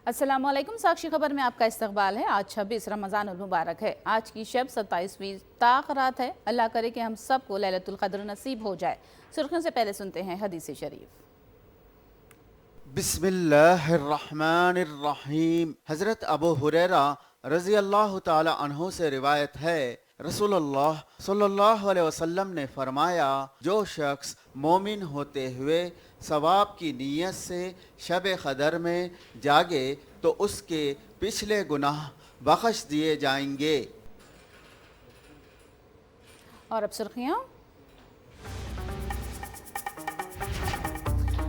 अस्सलामुअलैकुम। साक्षी खबर में आपका इस्तकबाल है। आज 26 रमज़ानुल मुबारक है। आज की शब 27वीं ताक़ रात है। अल्लाह करे कि हम सबको लैलतुल क़द्र नसीब हो जाए। सुर्खियों से पहले सुनते हैं हदीस शरीफ। बिस्मिल्लाहिर्रहमानिर्रहीम। हज़रत अबू हुरैरा रज़ी अल्लाह ताला अन्हु से रिवायत है, रसूलुल्लाह सल्लल्लाहु अलैहि वसल्लम ने फरमाया, जो शख्स मोमिन होते हुए सवाब की नीयत से शब क़दर में जागे तो उसके पिछले गुनाह बख्श दिए जाएंगे। और अब सुर्खियाँ।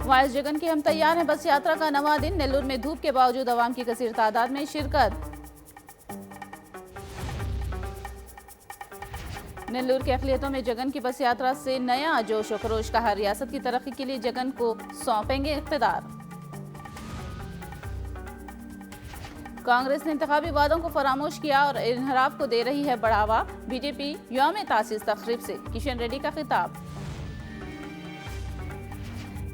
वाइस जगन की हम तैयार हैं बस यात्रा का नवा दिन। नेल्लूर में धूप के बावजूद अवाम की कसीर तादाद में शिरकत। नेल्लूर के अक़लियतों में जगन की बस यात्रा से नया जोश व खरोश कहा। रियासत की तरक्की के लिए जगन को सौंपेंगे इक़्तिदार। कांग्रेस ने इंतखाबी वादों को फरामोश किया और इनहराफ को दे रही है बढ़ावा। बीजेपी यौम तासीस तक़रीब से किशन रेड्डी का खिताब।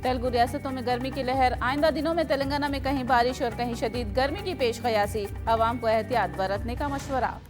तेलुगु रियासतों में गर्मी की लहर। आइंदा दिनों में तेलंगाना में कहीं बारिश और कहीं शदीद गर्मी की पेश क़यासी। अवाम को एहतियात बरतने का मशवरा।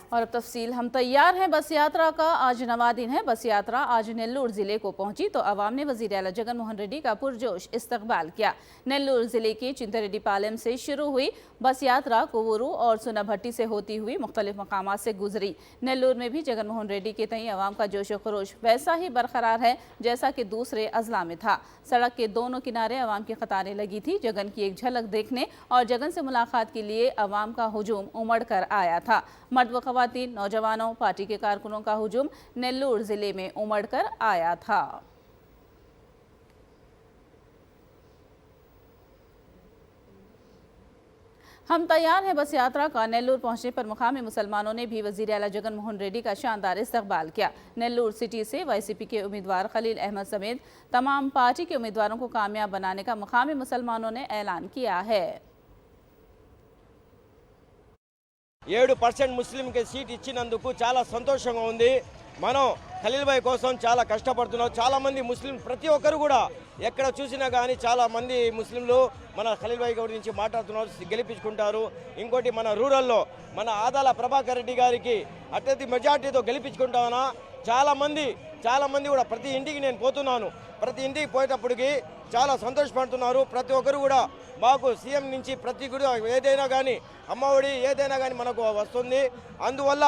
और अब तफसील। हम तैयार हैं बस यात्रा का आज नवा दिन है। बस यात्रा आज नेल्लूर ज़िले को पहुंची तो अवाम ने वज़ीर आला जगन मोहन रेड्डी का पुरजोश इस्तकबाल किया। नेल्लूर ज़िले के चिंतारेड्डी पालम से शुरू हुई बस यात्रा कोवूरू और सुनाभट्टी से होती हुई मुख्तलिफ मकामात से गुजरी। नेल्लूर में भी जगन मोहन रेड्डी के तई अवाम का जोश व खरोश वैसा ही बरकरार है जैसा कि दूसरे अजला में था। सड़क के दोनों किनारे अवाम की कतारें लगी थी। जगन की एक झलक देखने और जगन से मुलाकात के लिए अवाम का हुजूम उमड़ कर आया था। मर्द व ख़वातीन, नौजवानों, पार्टी के कारकुनों का हुजूम नेल्लूर ज़िले में उमड़ कर आया था। हम तैयार हैं बस यात्रा का नेल्लूर पहुंचने पर मुकामी मुसलमानों ने भी वज़ीर आला जगन मोहन रेड्डी का शानदार इस्तकबाल किया। नेल्लूर सिटी से वाईसीपी के उम्मीदवार खलील अहमद समेत तमाम पार्टी के उम्मीदवारों को कामयाब बनाने का मुकामी मुसलमानों ने ऐलान किया है। 7% ముస్లింకి సీట్ ఇచ్చినందుకు చాలా సంతోషంగా ఉంది. మనం ఖలీల్ భాయ్ కోసం చాలా కష్టపడుతున్నాం. చాలా మంది ముస్లిం ప్రతి ఒక్కరు కూడా ఎక్కడ చూసినా కానీ చాలా మంది ముస్లింలు మన ఖలీల్ భాయ్ గురించి మాట్లాడుతున్నారు, గెలిపించుకుంటారు. ఇంకోటి మన రూరల్లో మన ఆదాల ప్రభాకర్ రెడ్డి గారికి అత్యధిక మెజార్టీతో గెలిపించుకుంటామన్నా చాలా మంది కూడా ప్రతి ఇంటికి నేను పోతున్నాను. ప్రతి ఇంటికి పోయేటప్పటికి చాలా సంతోషపడుతున్నారు. ప్రతి ఒక్కరు కూడా మాకు సీఎం నుంచి ప్రతి కూడా ఏదైనా కానీ అమ్మఒడి ఏదైనా కానీ మనకు వస్తుంది. అందువల్ల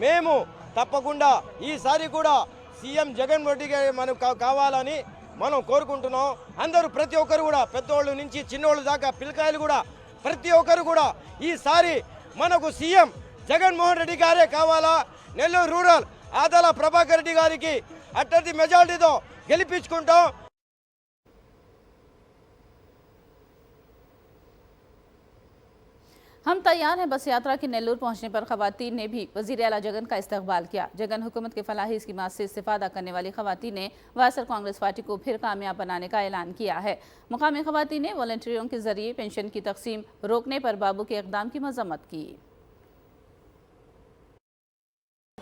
మేము తప్పకుండా ఈసారి కూడా సీఎం జగన్ రెడ్డి గారు మనకు కావాలని మనం కోరుకుంటున్నాం. అందరూ ప్రతి ఒక్కరు కూడా పెద్దోళ్ళు నుంచి చిన్నోళ్ళు దాకా పిల్లకాయలు కూడా ప్రతి ఒక్కరు కూడా ఈసారి మనకు సీఎం జగన్మోహన్ రెడ్డి గారే కావాలా. నెల్లూరు రూరల్ ఆదాల ప్రభాకర్ రెడ్డి గారికి అత్యధిక మెజారిటీతో గెలిపించుకుంటాం. हम तैयार हैं बस यात्रा के नेल्लूर पहुंचने पर खवातीन ने भी वज़ीर आला जगन का इस्तकबाल किया। जगन हुकूमत के फलाही स्कीमात से इस्तेफादा करने वाली खवातीन ने वायसर कांग्रेस पार्टी को फिर कामयाब बनाने का ऐलान किया है। मुकामी खवातीन ने वॉलंटियरों के जरिए पेंशन की तकसीम रोकने पर बाबू के इक़दाम की मजम्मत की।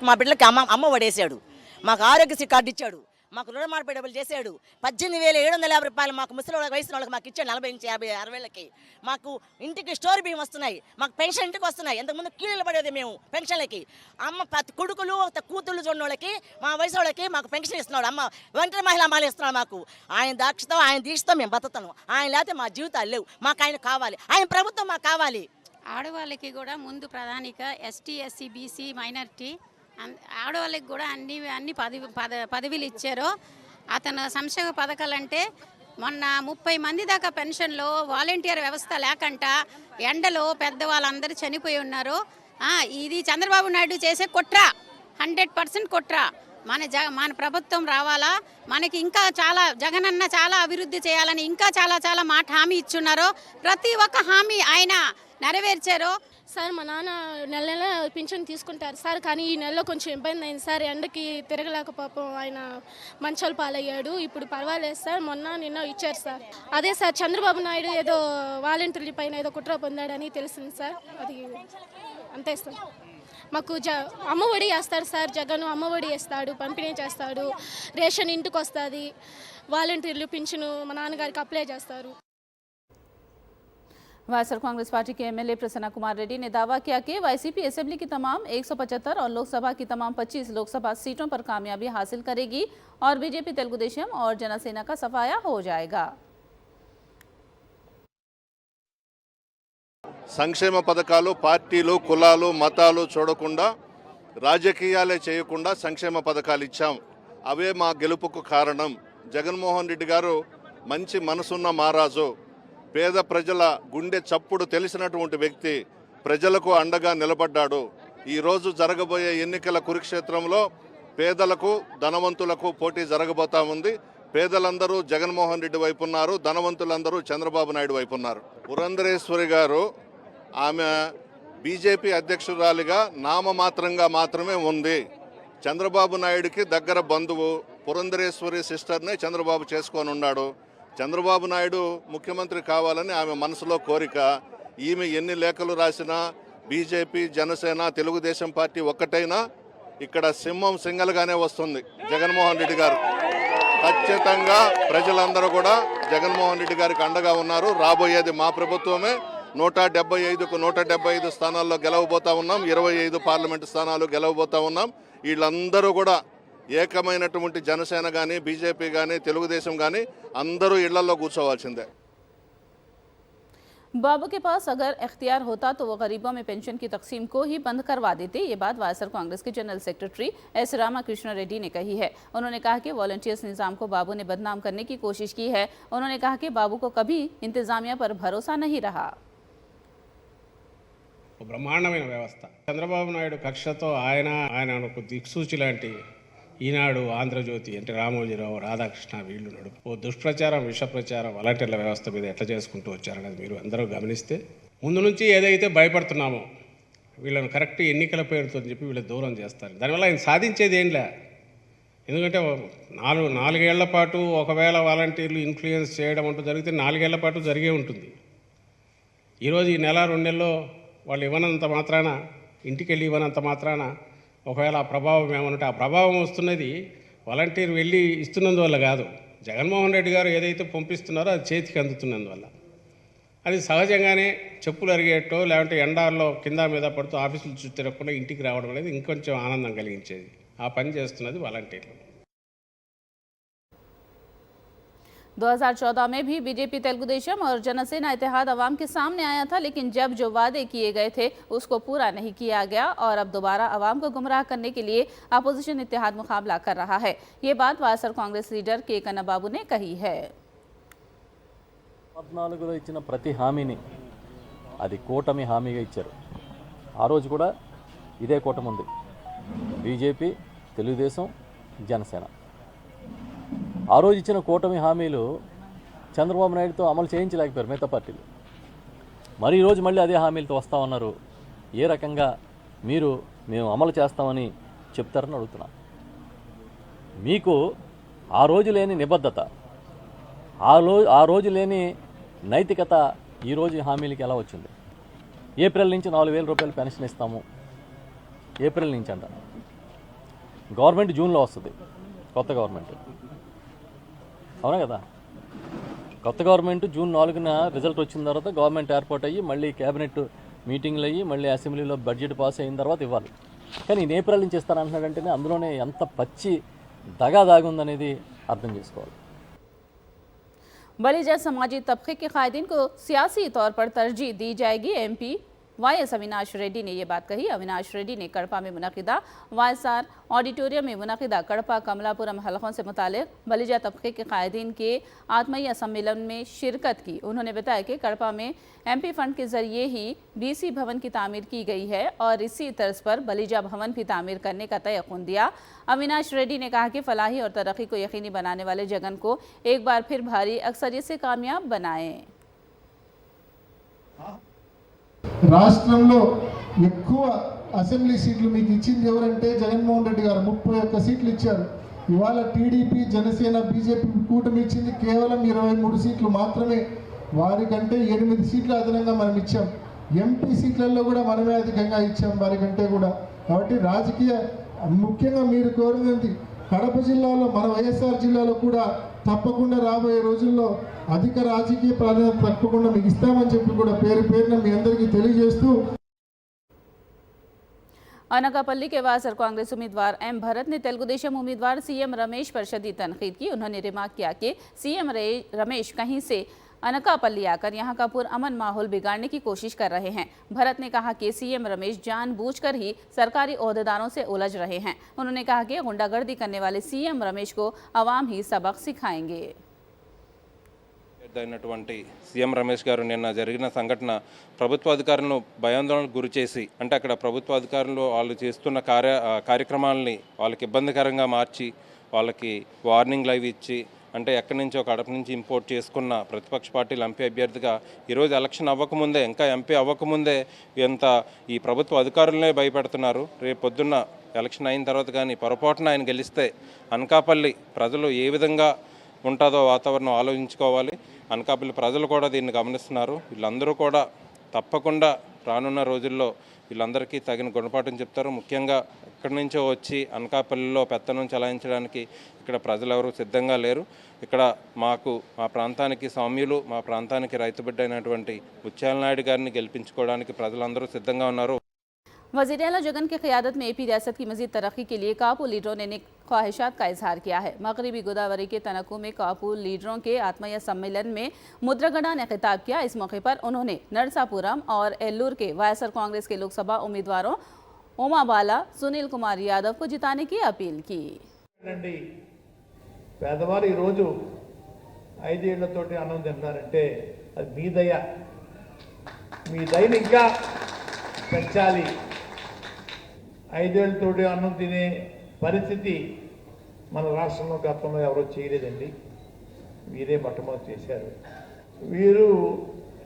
మా బిడ్డలకి అమ్మ వడేసాడు, మాకు ఆరోగ్యశ్రీ కార్డు ఇచ్చాడు, మాకు రుణ మార్పిడి చేశాడు. 18,750 రూపాయలు మాకు ముసలి వయసు వాళ్ళకి మాకు ఇచ్చాడు. 40 నుంచి 50, 60 మాకు ఇంటికి స్టోర్ బియ్యం వస్తున్నాయి, మాకు పెన్షన్ ఇంటికి వస్తున్నాయి. ఇంతకుముందు కీళ్ళు పడేది మేము పెన్షన్లకి. అమ్మ కొడుకులు కూతుళ్ళు చూడని వాళ్ళకి మా వయసు వాళ్ళకి మాకు పెన్షన్ ఇస్తున్నాడు. అమ్మ ఒంటరి మహిళ మాల ఇస్తున్నాడు. మాకు ఆయన దాక్షతో ఆయన దీక్షతో మేము బతుకుతాం. ఆయన లేకపోతే మా జీవితాలు లేవు. మాకు ఆయన కావాలి, ఆయన ప్రభుత్వం మాకు కావాలి. ఆడవాళ్ళకి కూడా ముందు ప్రధానిక ఎస్టీ, ఎస్సీ, బీసీ, మైనారిటీ ఆడవాళ్ళకి కూడా అన్ని పదవిలు ఇచ్చారు. అతను సంక్షేమ పథకాలంటే మొన్న 30 మంది దాకా పెన్షన్లో వాలంటీర్ వ్యవస్థ లేకంట ఎండలో పెద్దవాళ్ళందరూ చనిపోయి ఉన్నారు. ఇది చంద్రబాబు నాయుడు చేసే కుట్ర, 100% కుట్ర. మన ప్రభుత్వం రావాలా, మనకి ఇంకా చాలా జగనన్న చాలా అభివృద్ధి చేయాలని ఇంకా చాలా మాట హామీ ఇచ్చున్నారు. ప్రతి ఒక్క హామీ ఆయన నెరవేర్చారు. సార్ మా నాన్న నెల పింఛన్ తీసుకుంటారు సార్, కానీ ఈ నెలలో కొంచెం ఇబ్బంది అయింది సార్. ఎండకి తిరగలేక పాపం ఆయన మంచాలు పాలయ్యాడు. ఇప్పుడు పర్వాలేదు సార్, నిన్న ఇచ్చారు సార్. అదే సార్ చంద్రబాబు నాయుడు ఏదో వాలంటీర్ల పైన ఏదో కుట్ర పొందాడని తెలిసింది సార్. అది అంతే సార్. మాకు అమ్మఒడి వేస్తాడు సార్, జగన్ అమ్మఒడి వేస్తాడు, పంపిణీ చేస్తాడు, రేషన్ ఇంటికి వస్తుంది, వాలంటీర్లు పింఛను మా నాన్నగారికి అప్లై చేస్తారు. वायएसआर कांग्रेस पार्टी के एमएलए प्रसन्ना कुमार रेड्डी ने दावा किया कि वाईसीपी असेंबली की तमाम 175 और लोकसभा की तमाम 25 लोकसभा सीटों पर कामयाबी हासिल करेगी और बीजेपी तेलुगु देशम और जनसेना का सफाया हो जाएगा। సంక్షేమ పథకాలు పార్టీలు కులాలు మతాలు చూడకుండా రాజకీయాలే చేయకుండా సంక్షేమ పథకాలు ఇచ్చాం. అవే మా గెలుపుకు కారణం. జగన్మోహన్ రెడ్డి గారు మంచి మనసున్న మహారాజు, పేద ప్రజల గుండె చప్పుడు తెలిసినటువంటి వ్యక్తి, ప్రజలకు అండగా నిలబడ్డాడు. ఈరోజు జరగబోయే ఎన్నికల కురుక్షేత్రంలో పేదలకు ధనవంతులకు పోటీ జరగబోతా ఉంది. పేదలందరూ జగన్మోహన్ రెడ్డి వైపు ఉన్నారు, ధనవంతులందరూ చంద్రబాబు నాయుడు వైపు ఉన్నారు. పురంధరేశ్వరి గారు ఆమె బీజేపీ అధ్యక్షురాలిగా నామమాత్రంగా మాత్రమే ఉంది. చంద్రబాబు నాయుడికి దగ్గర బంధువు. పురంధరేశ్వరి సిస్టర్నే చంద్రబాబు చేసుకొని ఉన్నాడు. చంద్రబాబు నాయుడు ముఖ్యమంత్రి కావాలని ఆమె మనసులో కోరిక. ఈమె ఎన్ని లేఖలు రాసినా బీజేపీ, జనసేన, తెలుగుదేశం పార్టీ ఒక్కటైనా ఇక్కడ సింహం సింగల్గానే వస్తుంది జగన్మోహన్ రెడ్డి గారు. ఖచ్చితంగా ప్రజలందరూ కూడా జగన్మోహన్ రెడ్డి గారికి అండగా ఉన్నారు. రాబోయేది మా ప్రభుత్వమే. 175కు 175 స్థానాల్లో గెలవబోతా ఉన్నాం. 25 పార్లమెంటు స్థానాలు గెలవబోతా ఉన్నాం. వీళ్ళందరూ కూడా ఏకమైనటువంటి జనసేన కానీ, బీజేపీ కానీ, తెలుగుదేశం కానీ అందరూ ఇళ్లలో కూర్చోవాల్సిందే. बाबू के पास अगर इख्तियार होता तो वो गरीबों में पेंशन की तकसीम को ही बंद करवा देते। ये बात वायएसआर कांग्रेस के general secretary S Ramakrishna Reddy ने कही है। उन्होंने कहा कि वॉलंटियर्स निज़ाम को बाबू ने बदनाम करने की कोशिश की है। उन्होंने कहा कि बाबू को कभी इंतजामिया पर भरोसा नहीं रहा। బ్రహ్మాండమైన వ్యవస్థ. చంద్రబాబు నాయుడు కక్షతో ఆయనకు దిక్సూచి లాంటి ఈనాడు, ఆంధ్రజ్యోతి, అంటే రామోజీరావు, రాధాకృష్ణ వీళ్ళు నడుపు దుష్ప్రచారం, విష ప్రచారం వాలంటీర్ల వ్యవస్థ మీద ఎట్లా చేసుకుంటూ వచ్చారనేది మీరు అందరూ గమనిస్తే, ముందు నుంచి ఏదైతే భయపడుతున్నామో వీళ్ళని కరెక్ట్ ఎన్నికల పేరుతో చెప్పి వీళ్ళు దూరం చేస్తారు. దానివల్ల ఆయన సాధించేది ఏంలే. ఎందుకంటే 4 ఏళ్ల పాటు ఒకవేళ వాలంటీర్లు ఇన్ఫ్లుయెన్స్ చేయడం అంటూ జరిగితే 4 ఏళ్ల పాటు జరిగే ఉంటుంది. ఈరోజు ఈ నెల 2 నెలల్లో వాళ్ళు ఇవ్వనంత మాత్రాన, ఇంటికి వెళ్ళి ఇవ్వనంత మాత్రాన ఒకవేళ ఆ ప్రభావం ఏమనంటే, ఆ ప్రభావం వస్తున్నది వాలంటీర్ వెళ్ళి ఇస్తున్నందువల్ల కాదు, జగన్మోహన్ రెడ్డి గారు ఏదైతే పంపిస్తున్నారో అది చేతికి అందుతున్నందువల్ల. అది సహజంగానే చెప్పులు అరిగేటో లేదంటే ఎండాల్లో కింద మీద పడుతూ ఆఫీసులు చుట్టూ తిరగకుండా ఇంటికి రావడం అనేది ఇంకొంచెం ఆనందం కలిగించేది. ఆ పని చేస్తున్నది వాలంటీర్లు. 2014 में भी बीजेपी तेलुगु देशम और जनसेना इत्तेहाद अवाम के सामने आया था, लेकिन जब जो वादे किए गए थे उसको पूरा नहीं किया गया और अब दोबारा अवाम को गुमराह करने के लिए अपोजिशन इत्तेहाद मुकाबला कर रहा है। ये बात वायएसआर कांग्रेस लीडर के कन्ना बाबू ने कही है। 14లో ఇచ్చిన ప్రతి హామీని అది కూటమి హామీగా ఇచ్చారు. ఆ రోజు కూడా ఇదే కూటమి ఉంది, బీజేపీ, తెలుగుదేశం, జనసేన. ఆ రోజు ఇచ్చిన కూటమి హామీలు చంద్రబాబు నాయుడుతో అమలు చేయించలేకపోయారు మిగతా పార్టీలు. మరి ఈరోజు మళ్ళీ అదే హామీలతో వస్తామన్నారు. ఏ రకంగా మేము అమలు చేస్తామని చెప్తారని అడుగుతున్నా. మీకు ఆ రోజు లేని నిబద్ధత, ఆ రోజు లేని నైతికత ఈరోజు హామీలకి ఎలా వచ్చింది? ఏప్రిల్ నుంచి 4,000 రూపాయలు పెన్షన్ ఇస్తాము, ఏప్రిల్ నుంచి అంట. గవర్నమెంట్ జూన్లో వస్తుంది, కొత్త గవర్నమెంట్, అవునా కదా? కొత్త గవర్నమెంట్ జూన్ 4న రిజల్ట్ వచ్చిన తర్వాత గవర్నమెంట్ ఏర్పాటు అయ్యి మళ్ళీ క్యాబినెట్ మీటింగ్లు అయ్యి మళ్ళీ అసెంబ్లీలో బడ్జెట్ పాస్ అయిన తర్వాత ఇవ్వాలి. కానీ నేను ఏప్రిల్ నుంచి ఇస్తానంటున్నాడంటేనే అందులోనే ఎంత పచ్చి దగా దాగుందనేది అర్థం చేసుకోవాలి. बलीजा समाजी तबके के कायदीन को सियासी तौर पर तरजीह दी जाएगी। एमपी वाईएस अविनाश रेड्डी ने ये बात कही। अविनाश रेड्डी ने कड़पा में मुनक़िदा वाईएसआर ऑडिटोरियम में मुनक़िदा कड़पा कमलापुरम हलकों से मुतालिक बलीजा तबके के कायदीन के आत्मीय सम्मेलन में शिरकत की। उन्होंने बताया कि कड़पा में एमपी फंड के जरिए ही बीसी भवन की तामीर की गई है और इसी तर्ज पर बलीजा भवन भी तामीर करने का तयक़ुन दिया। अविनाश रेड्डी ने कहा कि फलाही और तरक्की को यकीनी बनाने वाले जगन को एक बार फिर भारी अक्सरियत से कामयाब बनाएं। రాష్ట్రంలో ఎక్కువ అసెంబ్లీ సీట్లు మీకు ఇచ్చింది ఎవరంటే జగన్మోహన్ రెడ్డి గారు 31 సీట్లు ఇచ్చారు. ఇవాళ టీడీపీ, జనసేన, బీజేపీ కూటమి ఇచ్చింది కేవలం 23 సీట్లు మాత్రమే. వారికంటే 8 సీట్లు అదనంగా మనం ఇచ్చాం. ఎంపీ సీట్లలో కూడా మనమే అధికంగా ఇచ్చాం వారికంటే కూడా. కాబట్టి రాజకీయ ముఖ్యంగా మీరు కోరినది కడప జిల్లాలో, మన వైఎస్ఆర్ జిల్లాలో కూడా తప్పకుండా రాబోయే రోజుల్లో అధిక రాజకీయ ప్రాధాన్యత తప్పకుండా మీకు ఇస్తామని చెప్పి కూడా పేరు పేరున మీ అందరికీ తెలియజేస్తూ अनकापल्ली के वासर कांग्रेस उम्मीदवार एम भरत ने तेलुगु देशम उम्मीदवार सीएम रमेश पर शदीद तनकीद की। उन्होंने रिमार्क किया कि सीएम रमेश कहीं से अनकापल्ली आकर यहां का पुरअमन माहौल बिगाड़ने की कोशिश कर रहे हैं। भरत ने कहा कि सीएम रमेश जानबूझकर ही सरकारी ओहदेदारों से उलझ रहे हैं। उन्होंने कहा कि गुंडागर्दी करने वाले सीएम रमेश को अवाम ही सबक सिखाएंगे। అయినటువంటి సీఎం రమేష్ గారు నిన్న జరిగిన సంఘటన ప్రభుత్వ అధికారులను భయాందోళనకు గురి చేసి, అంటే అక్కడ ప్రభుత్వ అధికారులు వాళ్ళు చేస్తున్న కార్యక్రమాలని వాళ్ళకి ఇబ్బందికరంగా మార్చి వాళ్ళకి వార్నింగ్ లైవ్ ఇచ్చి, అంటే ఎక్కడి నుంచో కడప నుంచి ఇంపోర్ట్ చేసుకున్న ప్రతిపక్ష పార్టీల ఎంపీ అభ్యర్థిగా ఈరోజు ఎలక్షన్ అవ్వకముందే, ఇంకా ఎంపీ అవ్వకముందే ఎంత ఈ ప్రభుత్వ అధికారులనే భయపెడుతున్నారు. రేపు పొద్దున్న ఎలక్షన్ అయిన తర్వాత కానీ పొరపాటున ఆయన గెలిస్తే అనకాపల్లి ప్రజలు ఏ విధంగా ఉంటుందో వాతావరణం ఆలోచించుకోవాలి. అనకాపల్లి ప్రజలు కూడా దీన్ని గమనిస్తున్నారు. వీళ్ళందరూ కూడా తప్పకుండా రానున్న రోజుల్లో వీళ్ళందరికీ తగిన గుణపాఠం చెప్తారు. ముఖ్యంగా ఇక్కడి నుంచో వచ్చి అనకాపల్లిలో పెత్తనం చలాయించడానికి ఇక్కడ ప్రజలు ఎవరు సిద్ధంగా లేరు. ఇక్కడ మా ప్రాంతానికి సౌమ్యులు, మా ప్రాంతానికి రైతు బిడ్డ అయినటువంటి ముత్యాల నాయుడు గారిని గెలిపించుకోవడానికి ప్రజలందరూ సిద్ధంగా ఉన్నారు. वज़ीर आला जगन की क़यादत में एपी रियासत की मज़ीद तरक्की के लिए कापू लीडरों ने ख्वाहिशात का इजहार किया है। मगरबी गोदावरी के तनकू में कापू लीडरों के आत्मीय सम्मेलन में मुद्रगड़ा ने खिताब किया। इस मौके पर उन्होंने नरसापुरम और एल्लूर के वायसर कांग्रेस के लोकसभा उम्मीदवारों उमा बाला, सुनील कुमार यादव को जिताने की अपील की। పేదవారు ఈరోజు 5 ఏళ్లతోటి అన్నం తింటున్నారంటే అది మీ దయ. మీ దయని ఇంకా పెంచాలి. 5 ఏళ్లతోటి అన్నం తినే పరిస్థితి మన రాష్ట్రంలో గతంలో ఎవరో చేయలేదండి. వీరే మొట్టమొదటి చేశారు. వీరు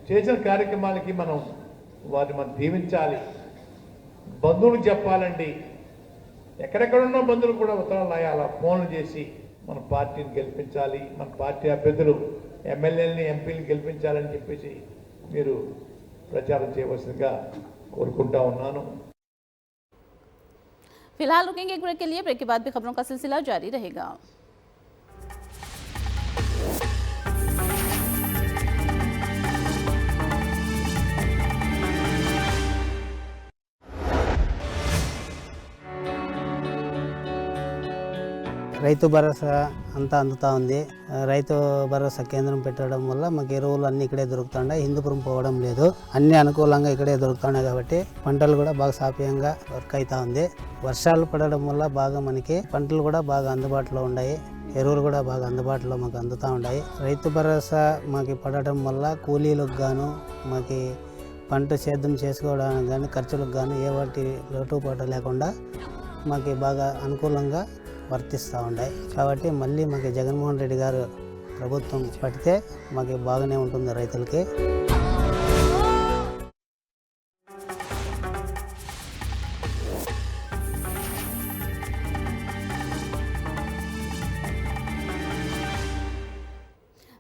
చేసిన కార్యక్రమాలకి వారిని దీవించాలి. బంధువులకు చెప్పాలండి. ఎక్కడెక్కడున్న బంధువులు కూడా ఉత్తరాలు రాయాలి, ఫోన్లు చేసి మన పార్టీని గెలిపించాలి, మన పార్టీ అభ్యర్థులు ఎమ్మెల్యేలని ఎంపీలను గెలిపించాలని చెప్పేసి మీరు ప్రచారం చేయవలసిందిగా కోరుకుంటా ఉన్నాను. फिलहाल रुकेंगे एक ब्रेक के लिए। ब्रेक के बाद भी खबरों का सिलसिला जारी रहेगा। రైతు భరోసా అంతా అందుతూ ఉంది. రైతు భరోసా కేంద్రం పెట్టడం వల్ల మాకు ఎరువులు అన్నీ ఇక్కడే దొరుకుతున్నాయి. హిందూపురం పోవడం లేదు. అన్నీ అనుకూలంగా ఇక్కడే దొరుకుతున్నాయి కాబట్టి పంటలు కూడా బాగా సాఫీయంగా వర్క్ అవుతూ ఉంది. వర్షాలు పడడం వల్ల బాగా మనకి పంటలు కూడా బాగా అందుబాటులో ఉన్నాయి. ఎరువులు కూడా బాగా అందుబాటులో మాకు అందుతూ ఉన్నాయి. రైతు భరోసా మాకు పడడం వల్ల కూలీలకు గాను మాకు పంట సేద్యం చేసుకోవడానికి కానీ ఖర్చులకు కానీ ఏ వాటి లోటుపాటు లేకుండా మాకు బాగా అనుకూలంగా వర్తిస్తూ ఉన్నాయి. కాబట్టి మళ్ళీ మాకు జగన్మోహన్ రెడ్డి గారు ప్రభుత్వం పడితే మాకు బాగానే ఉంటుంది రైతులకి.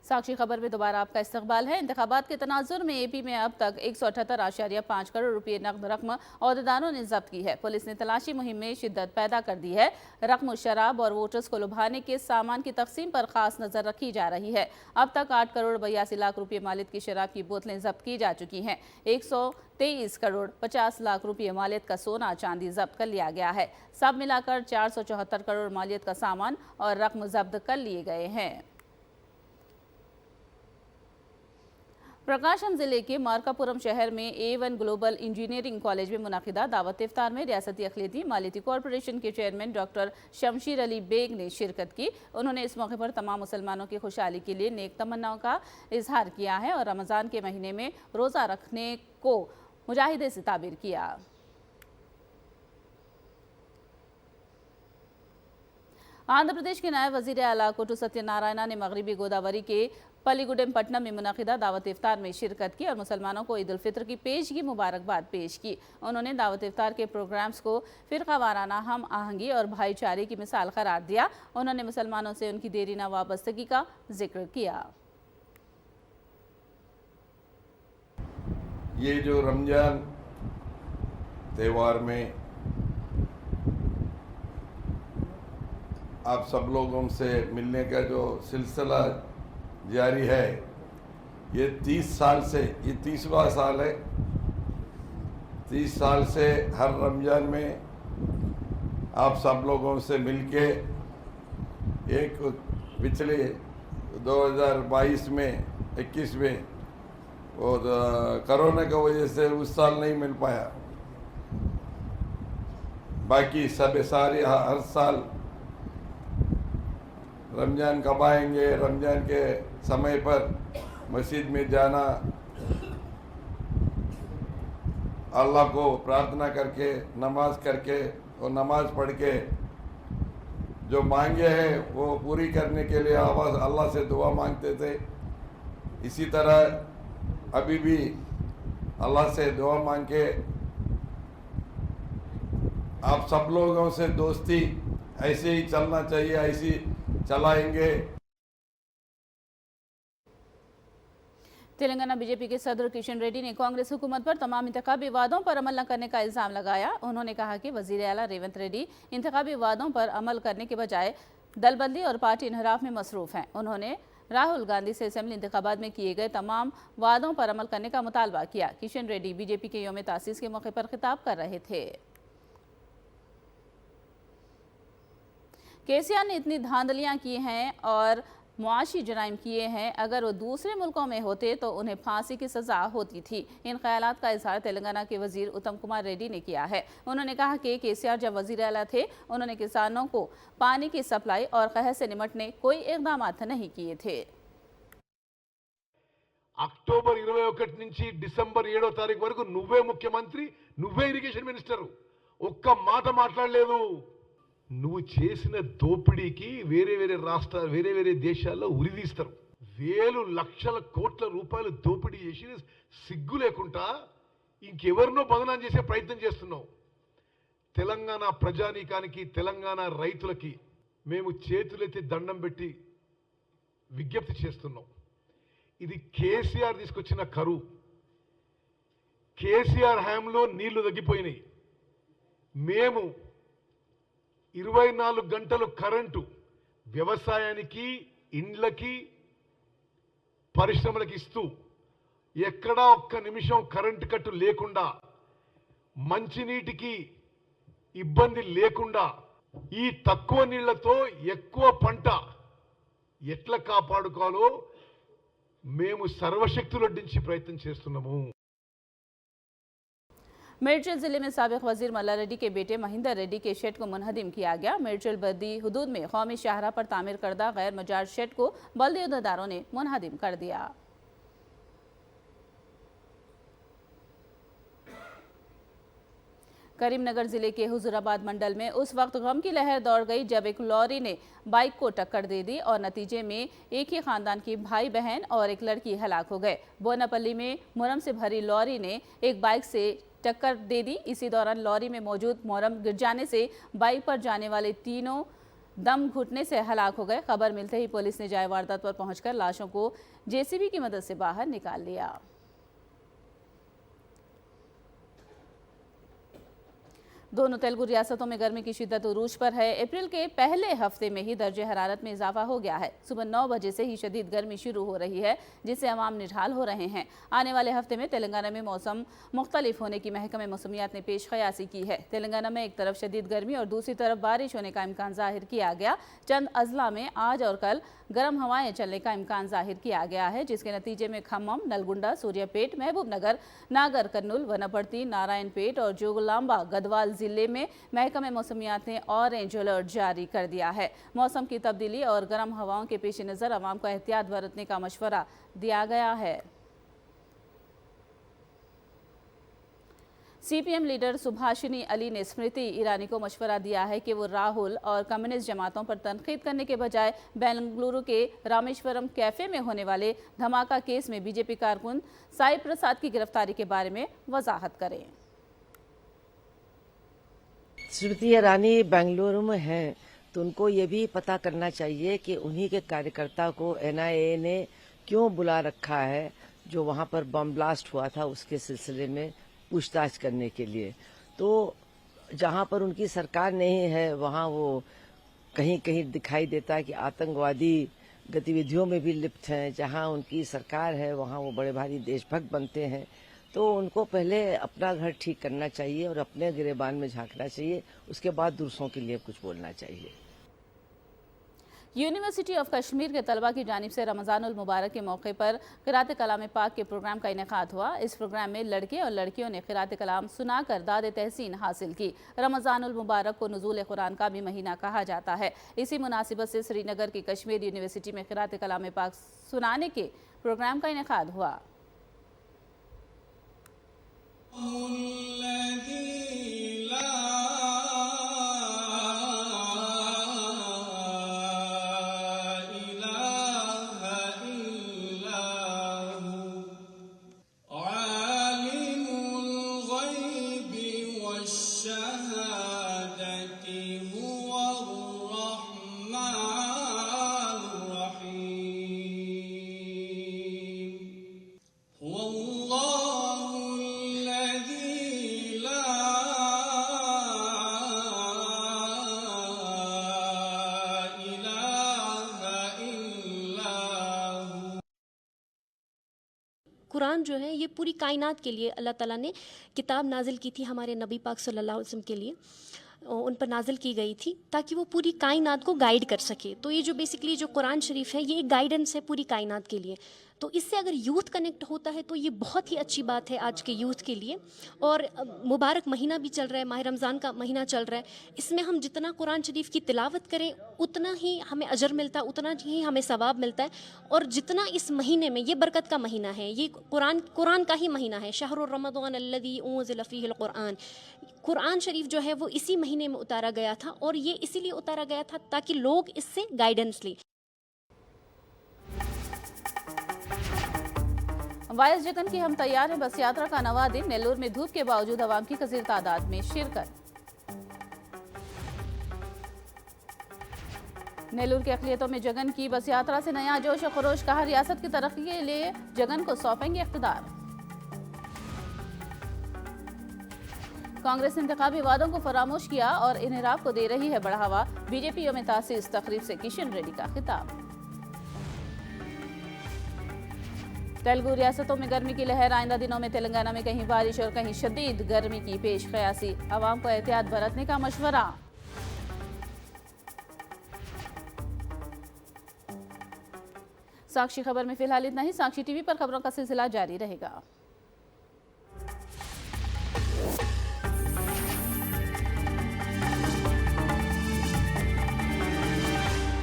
साक्षी खबर में दोबारा आपका इस्तकबाल है। इंतखाबात के तनाजुर में एपी में अब तक 178.5 करोड़ रुपये नकद रकम अहदेदारों ने जब्त की है। पुलिस ने तलाशी मुहिम में शिद्दत पैदा कर दी है। रकम, शराब और वोटर्स को लुभाने के सामान की तकसीम पर खास नजर रखी जा रही है। अब तक 8 करोड़ 82 लाख रुपये मालियत की शराब की बोतलें जब्त की जा चुकी हैं। 123 करोड़ 50 लाख रुपये मालियत का सोना चांदी जब्त कर लिया गया है। सब मिलाकर 474 करोड़ मालियत का सामान और रकम जब्त कर लिए गए हैं। प्रकाशम जिले के मार्कापुरम शहर में A1 ग्लोबल इंजीनियरिंग कॉलेज में मुनाकिदा दावत इफ्तार में रियासती अखिलेती मालियती कॉरपोरेशन के चेयरमैन डॉक्टर शमशीर अली बेग ने शिरकत की। उन्होंने इस मौके पर तमाम मुसलमानों की खुशहाली के लिए नेक तमन्नाओं का इजहार किया है और रमज़ान के महीने में रोज़ा रखने को मुजाहिदे से ताबीर किया। आंध्र प्रदेश के नायब वजीर आला कोटू सत्यनारायण ने मगरबी गोदावरी के पलीगुडेम पट्टनम में मुनाकिदा दावत इफ्तार में शिरकत की और मुसलमानों को ईद उल फित्र की पेशगी मुबारकबाद पेश की। उन्होंने दावत इफ्तार के प्रोग्राम्स को फ़िरक़ावाराना हम आहंगी और भाईचारे की मिसाल करार दिया। उन्होंने मुसलमानों से उनकी देरीना वाबस्तगी का जिक्र किया। ये जो रमज़ान त्यौहार में आप सब लोगों से मिलने का जो सिलसिला जारी है, ये 30 साल से, ये 30वां साल है। 30 साल से हर रमज़ान में आप सब लोगों से मिलके, एक पिछले 2022 में 21 में और कोरोना की वजह से उस साल नहीं मिल पाया, बाकी सब सारे हर साल रमज़ान कब आएंगे, रमज़ान के समय पर मस्जिद में जाना, अल्लाह को प्रार्थना करके, नमाज करके और नमाज पढ़ के जो मांगे हैं वो पूरी करने के लिए आवाज़ अल्लाह से दुआ मांगते थे। इसी तरह अभी भी अल्लाह से दुआ मांग के आप सब लोगों से दोस्ती ऐसे ही चलना चाहिए, ऐसी चलाएंगे। तेलंगाना बीजेपी के सदर किशन रेड्डी ने कांग्रेस हुकूमत पर तमाम इंतखाबी वादों पर अमल न करने का इल्जाम लगाया। उन्होंने कहा कि वजीर आला रेवंत रेड्डी इंतखाबी वादों पर अमल करने के बजाय दलबंदी और पार्टी इन्हराफ में मसरूफ हैं। उन्होंने राहुल गांधी से असेंबली इंतखाबात में किए गए तमाम वादों पर अमल करने का मुतालबा किया। किशन रेड्डी बीजेपी के यौम तासीस के मौके पर खिताब कर रहे थे। केसीआर ने इतनी धांधलियां की हैं और मुआशी जराइम किए हैं, अगर वो दूसरे मुल्कों में होते तो उन्हें फांसी की सज़ा होती थी। इन ख्यालात का इजहार तेलंगाना के वजीर उत्तम कुमार रेड्डी ने किया है। उन्होंने कहा कि केसीआर जब वजीर आला थे, उन्होंने किसानों को पानी की सप्लाई और कहर से निपटने कोई इक़दाम नहीं किए थे। అక్టోబర్ 21 నుంచి డిసెంబర్ 7వ తారీఖు వరకు నువ్వే ముఖ్యమంత్రి, నువ్వే ఇరిగేషన్ మినిస్టర్, ఒక్క మాట మాట్లాడలేదు. నువ్వు చేసిన దోపిడీకి వేరే వేరే రాష్ట్రాలు, వేరే వేరే దేశాల్లో ఉరిదీస్తారు. వేలు లక్షల కోట్ల రూపాయలు దోపిడీ చేసి సిగ్గు లేకుండా ఇంకెవరినో బదనాం చేసే ప్రయత్నం చేస్తున్నావు. తెలంగాణ ప్రజానీకానికి, తెలంగాణ రైతులకి మేము చేతులెత్తి దండం పెట్టి విజ్ఞప్తి చేస్తున్నాం. ఇది కేసీఆర్ తీసుకొచ్చిన కరువు. కేసీఆర్ హయాంలో నీళ్లు తగ్గిపోయినాయి. మేము 24 గంటలు కరెంటు వ్యవసాయానికి, ఇండ్లకి, పరిశ్రమలకు ఇస్తూ ఎక్కడా ఒక్క నిమిషం కరెంటు కట్టు లేకుండా, మంచినీటికి ఇబ్బంది లేకుండా, ఈ తక్కువ నీళ్లతో ఎక్కువ పంట ఎట్లా కాపాడుకోవాలో మేము సర్వశక్తులొడ్డించి ప్రయత్నం చేస్తున్నాము. मेडचल जिले में साबिक वजीर मल्ला रेड्डी के बेटे महिंदर रेड्डी के शेड को मुनहदिम किया गया। मेडचल बद्दी हुदूद में कौमी शाहरा पर तामीर करदा गैर मजार शेड को बल्दी अहदेदारों ने मुनहदिम कर दिया। करीमनगर जिले के हुजूराबाद मंडल में उस वक्त गम की लहर दौड़ गई जब एक लॉरी ने बाइक को टक्कर दे दी और नतीजे में एक ही खानदान की भाई बहन और एक लड़की हलाक हो गए। बोनापल्ली में मुरम से भरी लॉरी ने एक बाइक से टक्कर दे दी। इसी दौरान लॉरी में मौजूद मोरम गिर जाने से बाइक पर जाने वाले तीनों दम घुटने से हलाक हो गए। खबर मिलते ही पुलिस ने जाए वारदात पर पहुंचकर लाशों को जेसीबी की मदद से बाहर निकाल लिया। दोनों तेलुगु रियासतों में गर्मी की शिद्दत उरूज पर है। अप्रैल के पहले हफ्ते में ही दर्जे हरारत में इजाफा हो गया है। सुबह 9 बजे से ही शदीद गर्मी शुरू हो रही है, जिससे अवाम निढाल हो रहे हैं। आने वाले हफ्ते में तेलंगाना में मौसम मुख्तलिफ होने की महकमे मौसमियात ने पेश क़यासी की है। तेलंगाना में एक तरफ शदीद गर्मी और दूसरी तरफ बारिश होने का इम्कान जाहिर किया गया। चंद अजला में आज और कल गर्म हवाएं चलने का इम्कान जाहिर किया गया है, जिसके नतीजे में खम्मम, नलगुंडा, सूर्यापेट, महबूबनगर, नागर कर्नूल, वनपर्ती, नारायणपेट और जोगलांबा गढ़वाल जिले में महकमे मौसमियात ने ऑरेंज अलर्ट जारी कर दिया है। मौसम की तब्दीली और गर्म हवाओं के पेश नज़र अवाम को एहतियात बरतने का मशवरा दिया गया है। सीपीएम लीडर सुभाषिनी अली ने स्मृति ईरानी को मशवरा दिया है कि वो राहुल और कम्युनिस्ट जमातों पर तनकीद करने के बजाय बेंगलुरु के रामेश्वरम कैफे में होने वाले धमाका केस में बीजेपी कारकुन साई प्रसाद की गिरफ्तारी के बारे में वजाहत करें। स्मृति ईरानी बेंगलुरु में हैं, तो उनको ये भी पता करना चाहिए कि उन्हीं के कार्यकर्ता को एनआईए ने क्यों बुला रखा है, जो वहां पर बम ब्लास्ट हुआ था उसके सिलसिले में पूछताछ करने के लिए। तो जहां पर उनकी सरकार नहीं है वहां वो कहीं कहीं दिखाई देता है कि आतंकवादी गतिविधियों में भी लिप्त हैं। जहां उनकी सरकार है वहां वो बड़े भारी देशभक्त बनते हैं। तो उनको पहले अपना घर ठीक करना चाहिए और अपने गिरेबान में झांकना चाहिए, उसके बाद दूसरों के लिए कुछ बोलना चाहिए। यूनिवर्सिटी ऑफ कश्मीर के तलबा की जानिब से रमज़ानुल मुबारक के मौके पर क़िरात कलाम पाक के प्रोग्राम का इनेकाद हुआ। इस प्रोग्राम में लड़के और लड़कियों ने क़िरात कलाम सुनाकर दाद तहसीन हासिल की। रमज़ानुल मुबारक को नुज़ूल कुरान का भी महीना कहा जाता है। इसी मुनासिबत से श्रीनगर की कश्मीर यूनिवर्सिटी में क़िरात कलाम पाक सुनाने के प्रोग्राम का इनेकाद हुआ। कुरान जो है ये पूरी कायनात के लिए अल्लाह ताला ने किताब नाजिल की थी, हमारे नबी पाक सल्लल्लाहु अलैहि वसल्लम के लिए उन पर नाजिल की गई थी ताकि वो पूरी कायनात को गाइड कर सके। तो ये जो बेसिकली जो कुरान शरीफ है ये एक गाइडेंस है पूरी कायनात के लिए। तो इससे अगर यूथ कनेक्ट होता है तो ये बहुत ही अच्छी बात है आज के यूथ के लिए। और मुबारक महीना भी चल रहा है, माह रमज़ान का महीना चल रहा है। इसमें हम जितना कुरान शरीफ की तिलावत करें उतना ही हमें अजर मिलता है, उतना ही हमें सवाब मिलता है। और जितना इस महीने में, ये बरकत का महीना है, ये कुरान का ही महीना है। शहरुर रमज़ान अल्लज़ी उन्ज़िला फ़ीहिल कुरान, कुरान शरीफ जो है वो इसी महीने में उतारा गया था और ये इसीलिए उतारा गया था ताकि लोग इससे गाइडेंस लें। वाइस जगन की हम तैयार हैं बस यात्रा का नवा दिन। नेल्लोर में धूप के बावजूद आवाम की कसीर तादाद में शिरकत। नेल्लोर के अक़लियतों में जगन की बस यात्रा से नया जोश और खरोश। कहा रियासत की तरक्की के लिए जगन को सौंपेंगे इख्तिदार। कांग्रेस ने इंतखाबी वादों को फरामोश किया और इनहराफ को दे रही है बढ़ावा। बीजेपी में तासीस तकरीब से किशन रेड्डी का खिताब। तेलुगु रियासतों में गर्मी की लहर। आइंदा दिनों में तेलंगाना में कहीं बारिश और कहीं शदीद गर्मी की पेश क़यासी। आवाम को एहतियात बरतने का मशवरा। साक्षी खबर में फिलहाल इतना ही। साक्षी टीवी पर खबरों का सिलसिला जारी रहेगा।